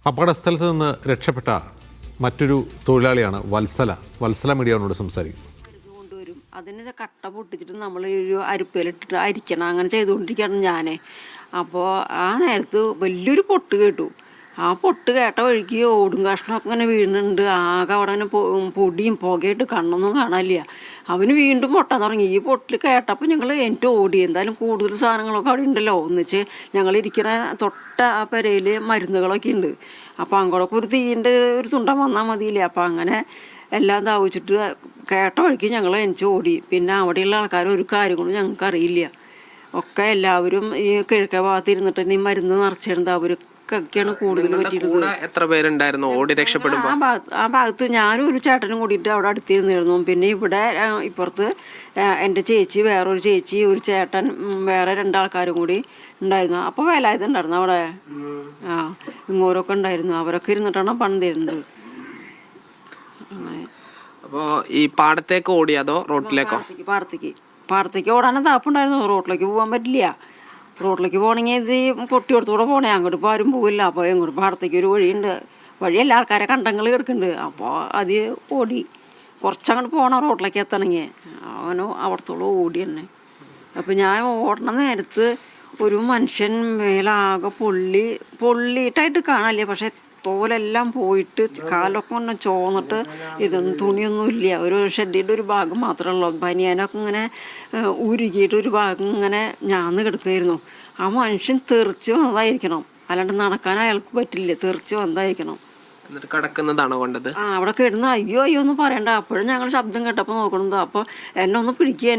അപകടസ്ഥലത്ത് നിന്ന് രക്ഷപ്പെട്ട മറ്റൊരു തൊഴിലാളിയാണ് വത്സല മീഡിയയോട് സംസാരിക്കും. കൊണ്ടുവരും അതിന് കട്ട പൊട്ടിച്ചിട്ട് നമ്മൾ ഒരു അരിപ്പയിലിട്ടിട്ട് അരിക്കണം, അങ്ങനെ ചെയ്തുകൊണ്ടിരിക്കണം ഞാൻ. അപ്പോൾ ആ നേരത്ത് വലിയൊരു പൊട്ട് കേട്ടു. ആ പൊട്ട് കേട്ട വഴിക്ക് ഓടും കഷ്ണമൊക്കെ ഇങ്ങനെ വീഴുന്നുണ്ട്. ആകെ അവിടെ അങ്ങനെ പൊടിയും പുകയായിട്ട് കണ്ണൊന്നും കാണാനില്ല. അവന് വീണ്ടും പൊട്ടാൻ തുടങ്ങി. ഈ പൊട്ടിൽ കേട്ടപ്പോൾ ഞങ്ങൾ എനിക്ക് ഓടി. എന്തായാലും കൂടുതൽ സാധനങ്ങളൊക്കെ അവിടെ ഉണ്ടല്ലോ. ഒന്നിച്ച് ഞങ്ങൾ ഇരിക്കുന്ന തൊട്ട ആ പെരയിൽ മരുന്നുകളൊക്കെ ഉണ്ട്. അപ്പോൾ അങ്ങോട്ടൊക്കെ ഒരു തീൻ്റെ ഒരു തുണ്ടം വന്നാൽ മതിയില്ലേ. അപ്പോൾ അങ്ങനെ എല്ലാം താവിച്ചിട്ട് കേട്ട വഴിക്ക് ഞങ്ങൾ എനിക്ക് ഓടി. പിന്നെ അവിടെയുള്ള ആൾക്കാർ ഒരു കാര്യം കൊണ്ട് ഞങ്ങൾക്ക് അറിയില്ല. ഒക്കെ എല്ലാവരും ഈ കിഴക്കേ ഭാഗത്ത് ഇരുന്നിട്ട് ഈ മരുന്ന് നിറച്ചിരുന്നത് അവർക്കൊക്കെയാണ് കൂടുതൽ പറ്റിയിരുന്നത്. എത്ര പേരുണ്ടായിരുന്നു ഓടി രക്ഷപ്പെടുമ്പോൾ? ആ ഭാഗത്ത് ഞാനും ഒരു ചേട്ടനും കൂടിയിട്ട് അവിടെ അടുത്തിരുന്നിരുന്നു. പിന്നെ ഇവിടെ ഇപ്പുറത്ത് എൻ്റെ ചേച്ചി, വേറൊരു ചേച്ചി, ഒരു ചേട്ടൻ, വേറെ രണ്ടാൾക്കാരും കൂടി ഉണ്ടായിരുന്നു. അപ്പോൾ വേലായുധുണ്ടായിരുന്നു അവിടെ. ഇങ്ങോരൊക്കെ ഉണ്ടായിരുന്നു. അവരൊക്കെ ഇരുന്നിട്ടാണ് പണ്ട് തരുന്നത്. അപ്പോൾ ഈ പാടത്തേക്ക് ഓടി അതോ റോട്ടിലേക്കോ? പാടത്തേക്ക് ഓടാനും താപ്പുണ്ടായിരുന്നു. റോട്ടിലേക്ക് പോകാൻ പറ്റില്ല. റോട്ടിലേക്ക് പോകണമെങ്കിൽ ഇത് പൊട്ടിയോടത്തൂടെ പോകണേ. അങ്ങോട്ട് ഇപ്പോൾ ആരും പോകില്ല. അപ്പോൾ എങ്ങോട്ട് പാടത്തേക്ക് ഒരു വഴിയുണ്ട്. വഴിയല്ല, ആൾക്കാരെ കണ്ടങ്ങൾ കിടക്കുന്നുണ്ട്. അപ്പോൾ അത് ഓടി കുറച്ചങ്ങോട്ട് പോകണം റോട്ടിലേക്ക് എത്തണമെങ്കിൽ. അവനോ അവിടത്തോളം ഓടി തന്നെ. അപ്പോൾ ഞാൻ ഓടണ നേരത്ത് ഒരു മനുഷ്യൻ മേലാകെ പൊള്ളിയിട്ടായിട്ട് കാണാനില്ല. പക്ഷെ തോലെല്ലാം പോയിട്ട് കാലൊക്കെ ഒന്ന് ചോന്നിട്ട് ഇതൊന്നും തുണിയൊന്നും ഇല്ല. ഒരു ഷെഡിയുടെ ഒരു ഭാഗം മാത്രമേ ഉള്ളൂ. ബനിയാനൊക്കെ ഇങ്ങനെ ഉരുകിയിട്ട് ഒരു ഭാഗം ഇങ്ങനെ ഞാന്ന് കിടക്കുമായിരുന്നു. ആ മനുഷ്യൻ തെറിച്ച് വന്നതായിരിക്കണം, അല്ലാണ്ട് നടക്കാൻ അയാൾക്ക് പറ്റില്ല. തെറിച്ച് വന്നതായിരിക്കണം. കിടക്കുന്നതാണോ കണ്ടത്? അവിടെ കിടന്ന് അയ്യോ അയ്യോ എന്ന് പറയണ്ട. അപ്പോഴും ഞങ്ങൾ ശബ്ദം കേട്ടപ്പോൾ നോക്കണത്. അപ്പോൾ എന്നെ ഒന്ന് പിടിക്കുക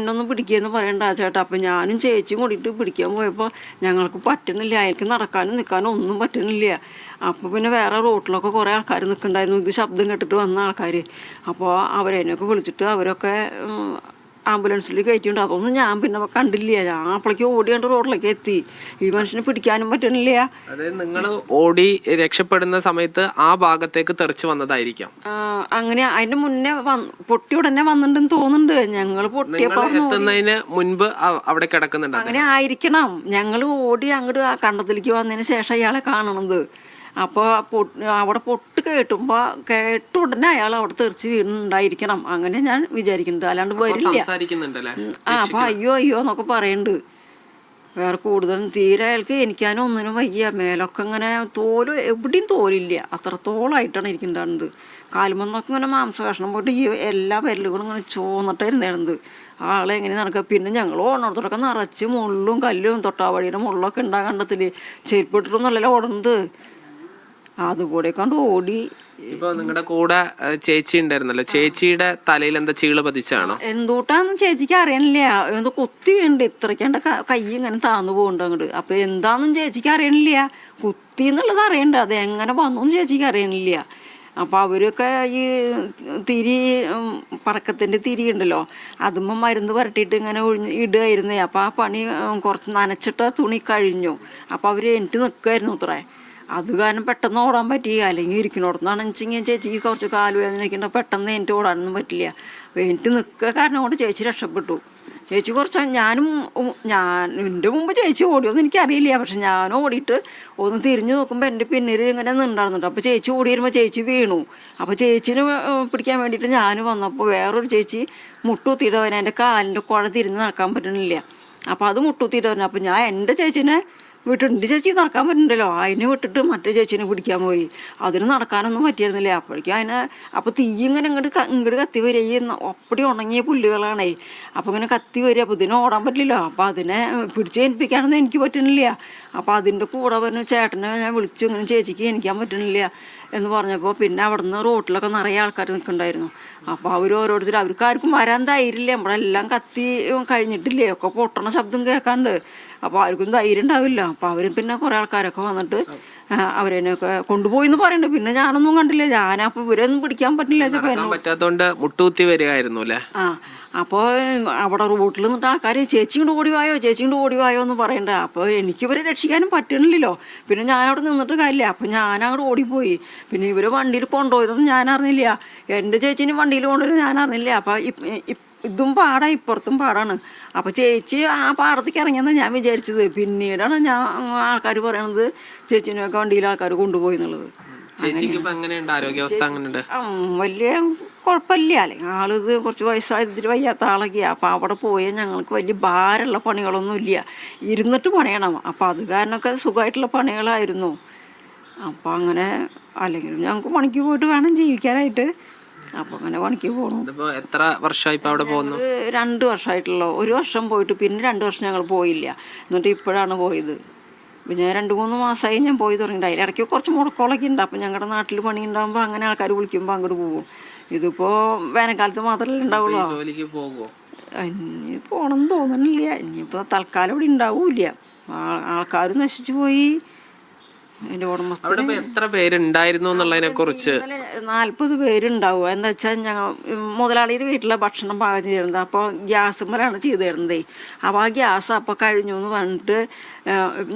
എന്ന് പറയണ്ട ചേട്ടാ. അപ്പോൾ ഞാനും ചേച്ചിയും കൂടിയിട്ട് പിടിക്കാൻ പോയപ്പോൾ ഞങ്ങൾക്ക് പറ്റണില്ല. അയാൾക്ക് നടക്കാനും നിൽക്കാനും ഒന്നും പറ്റണില്ല. അപ്പോൾ പിന്നെ വേറെ റോട്ടിലൊക്കെ കുറേ ആൾക്കാർ നിൽക്കുന്നുണ്ടായിരുന്നു, ഇത് ശബ്ദം കേട്ടിട്ട് വന്ന ആൾക്കാർ. അപ്പോൾ അവരെയൊക്കെ വിളിച്ചിട്ട് അവരൊക്കെ ആംബുലൻസിൽ കയറ്റിയിട്ടുണ്ട്. അതൊന്നും ഞാൻ പിന്നെ കണ്ടില്ല. ഞാൻ അപ്പോഴേക്ക് ഓടിയാണ്ട് റോഡിലേക്ക് എത്തി. ഈ മനുഷ്യനെ പിടിക്കാനും പറ്റണില്ല. അതായത് നിങ്ങൾ ഓടി രക്ഷപ്പെടുന്ന സമയത്ത് ആ ഭാഗത്തേക്ക് തെറിച്ച് വന്നതായിരിക്കാം. അങ്ങനെ അതിന്റെ മുന്നേ പൊട്ടി ഉടനെ വന്നിട്ടുണ്ടെന്ന് തോന്നുന്നുണ്ട്. ഞങ്ങൾ പൊട്ടിയപ്പോൾ എത്തുന്നതിന് മുൻപ് അവിടെ കിടക്കുന്നുണ്ട്. അങ്ങനെ ആയിരിക്കണം. ഞങ്ങൾ ഓടി അങ്ങോട്ട് ആ കണ്ടത്തിലേക്ക് വന്നതിന് ശേഷം അയാളെ കാണണത്. അപ്പോൾ അവിടെ പൊട്ട് കേട്ട ഉടനെ അയാൾ അവിടെ തെറിച്ച് വീണുണ്ടായിരിക്കണം. അങ്ങനെ ഞാൻ വിചാരിക്കുന്നത്, അല്ലാണ്ട് വരില്ല. അപ്പോൾ അയ്യോ അയ്യോ എന്നൊക്കെ പറയുന്നുണ്ട്. വേറെ കൂടുതലും തീരെ അയാൾക്ക് എനിക്കാനും ഒന്നിനും വയ്യ. മേലൊക്കെ ഇങ്ങനെ എവിടെയും തോലില്ല, അത്രത്തോളമായിട്ടാണ് ഇരിക്കുന്നുണ്ടായിരുന്നത്. കാലുമൊന്നൊക്കെ ഇങ്ങനെ മാംസകഷ്ണം പോയിട്ട് ഈ എല്ലാ വിരലുകളും ഇങ്ങനെ ചോന്നിട്ടായിരുന്നായിരുന്നത്. ആളെ എങ്ങനെ നടക്കുക. പിന്നെ ഞങ്ങൾ ഓണത്തോടൊക്കെ നിറച്ച് മുള്ളും കല്ലും തൊട്ടാവഴിയുടെ മുള്ളൊക്കെ ഉണ്ടാകാൻ കണ്ടത്തിൽ ചെരുപ്പിട്ടിട്ടൊന്നുമല്ലല്ലോ ഓടുന്നത്. അതുകൂടെ കൊണ്ട് ഓടി. ഇപ്പൊ നിങ്ങളുടെ കൂടെ ചേച്ചി ഉണ്ടായിരുന്നല്ലോ, ചേച്ചിയുടെ തലയിൽ എന്താ ചീള പതിച്ചാണോ? എന്തുകൊണ്ടാന്ന് ചേച്ചിക്ക് അറിയണില്ല. എന്തോ കുത്തി വീണ്ട് ഇത്രയ്ക്കേണ്ട കൈ ഇങ്ങനെ താന്നു പോകുന്നുണ്ട് അങ്ങോട്ട്. അപ്പൊ എന്താന്നും ചേച്ചിക്ക് അറിയണില്ല. കുത്തി എന്നുള്ളത് അറിയണ്ട, അത് എങ്ങനെ വന്നു ചേച്ചിക്ക് അറിയണില്ല. അപ്പോൾ അവരൊക്കെ ഈ പടക്കത്തിൻ്റെ തിരി ഉണ്ടല്ലോ, അതുമ്പോൾ മരുന്ന് പുരട്ടിയിട്ട് ഇങ്ങനെ ഇടുകയായിരുന്നേ. അപ്പോൾ ആ പണി കുറച്ച് നനച്ചിട്ട തുണി കഴിഞ്ഞു. അപ്പോൾ അവർ എനിക്ക് നിൽക്കുമായിരുന്നു അത്രേ. അത് കാരണം പെട്ടെന്ന് ഓടാൻ പറ്റി. അല്ലെങ്കിൽ ഇരിക്കണോടത്തുനിന്നാണ് വെച്ചെങ്കിൽ ചേച്ചിക്ക് കുറച്ച് കാലുവേദനയൊക്കെ ഉണ്ട്. പെട്ടെന്ന് എനിക്ക് ഓടാനൊന്നും പറ്റില്ല. എനിക്ക് നിൽക്കുക കാരണം കൊണ്ട് ചേച്ചി രക്ഷപ്പെട്ടു. ചേച്ചി കുറച്ച് എൻ്റെ മുമ്പ് ചേച്ചി ഓടിയോന്ന് എനിക്കറിയില്ല. പക്ഷെ ഞാൻ ഓടിയിട്ട് ഒന്ന് തിരിഞ്ഞു നോക്കുമ്പോൾ എൻ്റെ പിന്നിൽ ഇങ്ങനെ നിന്നുണ്ടായിരുന്നുണ്ട്. അപ്പോൾ ചേച്ചി ഓടി വരുമ്പോൾ ചേച്ചി വീണു. അപ്പോൾ ചേച്ചിനെ പിടിക്കാൻ വേണ്ടിയിട്ട് ഞാൻ വന്നപ്പോൾ വേറൊരു ചേച്ചി മുട്ടുകുത്തിയിട്ട് അവൻ എൻ്റെ കാലിൻ്റെ കുഴ തിരിഞ്ഞ് നടക്കാൻ പറ്റണില്ല. അപ്പോൾ അത് മുട്ടുകുത്തിയിട്ട് വരണം. അപ്പോൾ ഞാൻ എൻ്റെ ചേച്ചിനെ വിട്ടിട്ടുണ്ട്. ചേച്ചി നടക്കാൻ പറ്റുന്നുണ്ടല്ലോ, അതിനെ വിട്ടിട്ട് മറ്റേ ചേച്ചീനെ പിടിക്കാൻ പോയി. അതിന് നടക്കാനൊന്നും പറ്റിയിരുന്നില്ല. അപ്പോഴേക്കും അപ്പോൾ തീ ഇങ്ങനെ ഇങ്ങോട്ട് കത്തി വരിക. അപ്പടി ഉണങ്ങിയ പുല്ലുകളാണേ. അപ്പോൾ ഇങ്ങനെ കത്തി വരിക. അപ്പോൾ ഇതിനെ ഓടാൻ പറ്റില്ലല്ലോ. അപ്പോൾ അതിനെ പിടിച്ച് ഏൽപ്പിക്കാനൊന്നും എനിക്ക് പറ്റണില്ല. അപ്പോൾ അതിൻ്റെ കൂടെ പറഞ്ഞ ചേട്ടനെ ഞാൻ വിളിച്ചു, ഇങ്ങനെ ചേച്ചിക്ക് എനിക്കാൻ പറ്റണില്ല എന്ന് പറഞ്ഞപ്പോൾ പിന്നെ അവിടുന്ന് റോട്ടിലൊക്കെ നിറയെ ആൾക്കാർ നിൽക്കുന്നുണ്ടായിരുന്നു. അപ്പോൾ ഓരോരുത്തർ അവർക്കാർക്കും വരാൻ ധൈര്യമില്ല. നമ്മളെല്ലാം കത്തി കഴിഞ്ഞിട്ടില്ലേ, ഒക്കെ പൊട്ടണ ശബ്ദം കേൾക്കാണ്ട്. അപ്പോൾ ആർക്കും ധൈര്യം ഉണ്ടാവില്ല. അപ്പോൾ അവർ പിന്നെ കുറേ ആൾക്കാരൊക്കെ വന്നിട്ട് അവരെയൊക്കെ കൊണ്ടുപോയി എന്ന് പറയുന്നുണ്ട്. പിന്നെ ഞാനൊന്നും കണ്ടില്ല. ഞാനപ്പോൾ ഇവരൊന്നും പിടിക്കാൻ പറ്റാത്തോണ്ട് മുട്ടുകുത്തി വരികയായിരുന്നു അല്ലേ. അപ്പോൾ അവിടെ റോട്ടിൽ നിന്നിട്ട് ആൾക്കാർ ചേച്ചി കൊണ്ട് ഓടിവായോ എന്ന് പറയണ്ട. അപ്പോൾ എനിക്കിവരെ രക്ഷിക്കാനും പറ്റണില്ലല്ലോ. പിന്നെ ഞാനവിടെ നിന്നിട്ട് കാര്യമില്ല. അപ്പോൾ ഞാനങ്ങോട്ട് ഓടിപ്പോയി. പിന്നെ ഇവർ വണ്ടിയിൽ കൊണ്ടുപോയതൊന്നും ഞാൻ അറിഞ്ഞില്ല. എൻ്റെ ചേച്ചീനെ വണ്ടിയിൽ കൊണ്ടുപോയി ഞാൻ അറിഞ്ഞില്ല. അപ്പോൾ ഇതും പാടാണ്, ഇപ്പുറത്തും പാടാണ്. അപ്പോൾ ചേച്ചി ആ പാടത്തേക്ക് ഇറങ്ങിയെന്നാണ് ഞാൻ വിചാരിച്ചത്. പിന്നീടാണ് ആൾക്കാർ പറയണത് ചേച്ചീനെയൊക്കെ വണ്ടിയിൽ ആൾക്കാർ കൊണ്ടുപോയി എന്നുള്ളത്. ചേച്ചിക്ക് ഇപ്പൊ എങ്ങനെയുണ്ട് ആരോഗ്യാവസ്ഥ? അങ്ങനെയുണ്ട്? വലിയ കുഴപ്പമില്ല. അല്ലെങ്കിൽ ആളിത് കുറച്ച് വയസ്സായതിൽ വയ്യാത്ത ആളൊക്കെയാണ്. അപ്പോൾ അവിടെ പോയാൽ ഞങ്ങൾക്ക് വലിയ ഭാരമുള്ള പണികളൊന്നും ഇല്ല, ഇരുന്നിട്ട് പണിയണം. അപ്പോൾ അത് കാരണമൊക്കെ സുഖമായിട്ടുള്ള പണികളായിരുന്നു. അപ്പോൾ അങ്ങനെ അല്ലെങ്കിലും ഞങ്ങൾക്ക് പണിക്ക് പോയിട്ട് വേണം ജീവിക്കാനായിട്ട്. അപ്പോൾ അങ്ങനെ പണിക്ക് പോകണം. ഇതിപ്പോ എത്ര വർഷമായി ഇപ്പൊ അവിടെ പോകുന്നു? 2 വർഷമായിട്ടുള്ളൂ. 1 വർഷം പോയിട്ട് പിന്നെ 2 വർഷം ഞങ്ങൾ പോയില്ല. എന്നിട്ട് ഇപ്പോഴാണ് പോയത്. പിന്നെ 2-3 മാസമായി ഞാൻ പോയി തുടങ്ങിയിട്ട്. അതിലിടയ്ക്ക് കുറച്ച് മുടക്കോളൊക്കെ ഉണ്ട്. അപ്പോൾ ഞങ്ങളുടെ നാട്ടിൽ പണി ഉണ്ടാകുമ്പോൾ അങ്ങനെ ആൾക്കാർ വിളിക്കുമ്പോൾ അങ്ങോട്ട് പോകും. ഇതിപ്പോൾ വേനൽക്കാലത്ത് മാത്രമല്ലേ ഉണ്ടാവുള്ളൂ. ജോലിക്ക് പോകുമോ? ഇനി പോകണമെന്ന് തോന്നണില്ല. ഇനിയിപ്പോൾ തൽക്കാലം ഇവിടെ ഉണ്ടാവില്ല. ആൾക്കാർ നശിച്ചു പോയി. അതിൻ്റെ ഉടമസ്ഥ എത്ര പേരുണ്ടായിരുന്നു എന്നുള്ളതിനെ കുറിച്ച് 40 പേരുണ്ടാവും. എന്താ വെച്ചാൽ ഞങ്ങൾ മുതലാളിയുടെ വീട്ടിലെ ഭക്ഷണം പാകം ചെയ്തിരുന്നത്. അപ്പോൾ ഗ്യാസുമ്മലാണ് ചെയ്തു തരുന്നത്. അപ്പോൾ ആ ഗ്യാസ് അപ്പോൾ കഴിഞ്ഞു എന്ന് പറഞ്ഞിട്ട്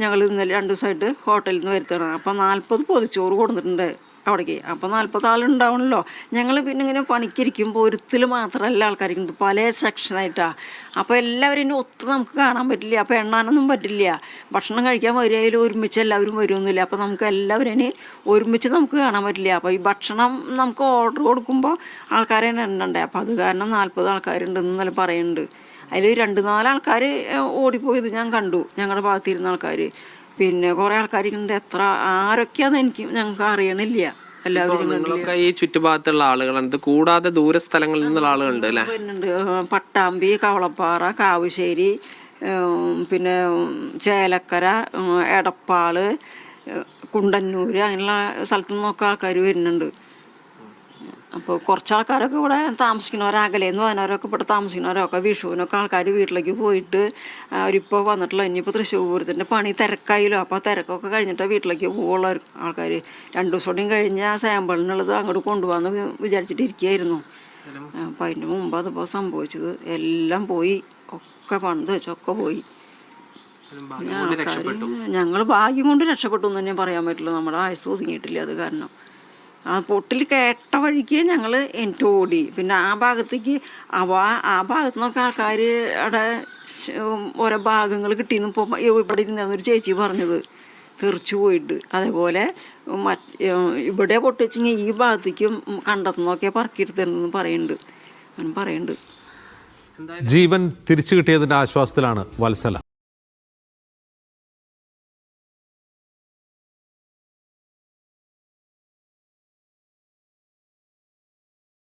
ഞങ്ങൾ ഇന്നലെ 2 ദിവസമായിട്ട് ഹോട്ടലിൽ നിന്ന് വരുത്തണം. അപ്പോൾ 40 പൊതിച്ചോറ് കൊടുത്തിട്ടുണ്ട് അവിടേക്ക്. അപ്പോൾ 40 ആളുണ്ടാവണമല്ലോ. ഞങ്ങൾ പിന്നെ ഇങ്ങനെ പണിക്കിരിക്കുമ്പോൾ ഒരുത്തിൽ മാത്രമല്ല ആൾക്കാരുണ്ട്, പല സെക്ഷനായിട്ടാണ്. അപ്പോൾ എല്ലാവരും ഇനി ഒത്ത് നമുക്ക് കാണാൻ പറ്റില്ല. അപ്പോൾ എണ്ണാനൊന്നും പറ്റില്ല. ഭക്ഷണം കഴിക്കാൻ വരികയിലും ഒരുമിച്ച് എല്ലാവരും വരുമൊന്നുമില്ല. അപ്പോൾ നമുക്ക് എല്ലാവരും ഇനി ഒരുമിച്ച് നമുക്ക് കാണാൻ പറ്റില്ല. അപ്പോൾ ഈ ഭക്ഷണം നമുക്ക് ഓർഡർ കൊടുക്കുമ്പോൾ ആൾക്കാരെ എണ്ണണ്ടേ. അപ്പോൾ അത് കാരണം 40 ആൾക്കാരുണ്ടെന്ന് ഇന്നലെ പറയുന്നുണ്ട്. അതിൽ 2-4 ആൾക്കാർ ഓടിപ്പോയത് ഞാൻ കണ്ടു, ഞങ്ങളുടെ ഭാഗത്തിരുന്ന ആൾക്കാർ. പിന്നെ കുറേ ആൾക്കാരുണ്ട്. എത്ര ആരൊക്കെയാണെന്ന് ഞങ്ങൾക്ക് അറിയണില്ല. എല്ലാവരും ഈ ചുറ്റുഭാഗത്തുള്ള ആളുകളാണ്. ഇത് കൂടാതെ ദൂര സ്ഥലങ്ങളിൽ നിന്നുള്ള ആളുകളുണ്ട് അല്ലേ? പിന്നുണ്ട് പട്ടാമ്പി, കവളപ്പാറ, കാവശ്ശേരി, പിന്നെ ചേലക്കര, എടപ്പാള്, കുണ്ടന്നൂർ, അങ്ങനെയുള്ള സ്ഥലത്തു നിന്നൊക്കെ ആൾക്കാർ വരുന്നുണ്ട്. അപ്പോൾ കുറച്ച് ആൾക്കാരൊക്കെ ഇവിടെ താമസിക്കുന്നവരകലേന്ന് പറഞ്ഞവരൊക്കെ ഇവിടെ താമസിക്കുന്നവരൊക്കെ വിഷുവിനൊക്കെ ആൾക്കാർ വീട്ടിലേക്ക് പോയിട്ട് അവരിപ്പോൾ വന്നിട്ടുള്ള. ഇനിയിപ്പോൾ തൃശ്ശൂർ പൂരത്തിൻ്റെ പണി തിരക്കായല്ലോ. അപ്പോൾ ആ തിരക്കൊക്കെ കഴിഞ്ഞിട്ട് വീട്ടിലേക്ക് പോകുള്ള ആൾക്കാർ 2 ദിവസം കൂടിയും കഴിഞ്ഞ് ആ സാമ്പിളിനുള്ളത് അങ്ങോട്ട് കൊണ്ടുപോകാമെന്ന് വിചാരിച്ചിട്ടിരിക്കുകയായിരുന്നു. അപ്പം അതിന് മുമ്പ് അതിപ്പോൾ സംഭവിച്ചത്. എല്ലാം പോയി, ഒക്കെ പണിത് വെച്ചൊക്കെ പോയി. ഞങ്ങൾ ഭാഗ്യം കൊണ്ട് രക്ഷപ്പെട്ടു എന്ന് തന്നെ പറയാൻ പറ്റുള്ളൂ. നമ്മുടെ ആയുസ് ഒതുങ്ങിയിട്ടില്ല. അത് കാരണം ആ പൊട്ടിൽ കേട്ട വഴിക്ക് ഞങ്ങൾ എനിക്ക് ഓടി. പിന്നെ ആ ഭാഗത്തേക്ക് ആ ഭാഗത്തു നിന്നൊക്കെ ആൾക്കാർ അവിടെ ഓരോ ഭാഗങ്ങൾ കിട്ടിയെന്ന് ഇപ്പോൾ ഇവിടെ ഇരുന്നൊരു ചേച്ചി പറഞ്ഞത്, തെറിച്ചു പോയിട്ട്. അതേപോലെ ഇവിടെ പൊട്ടിച്ചെങ്കിൽ ഈ ഭാഗത്തേക്കും കണ്ടെത്തുന്നൊക്കെ പറക്കിയെടുത്തെന്ന് പറയുന്നുണ്ട്. ജീവൻ തിരിച്ചു കിട്ടിയതിൻ്റെ ആശ്വാസത്തിലാണ് വത്സല.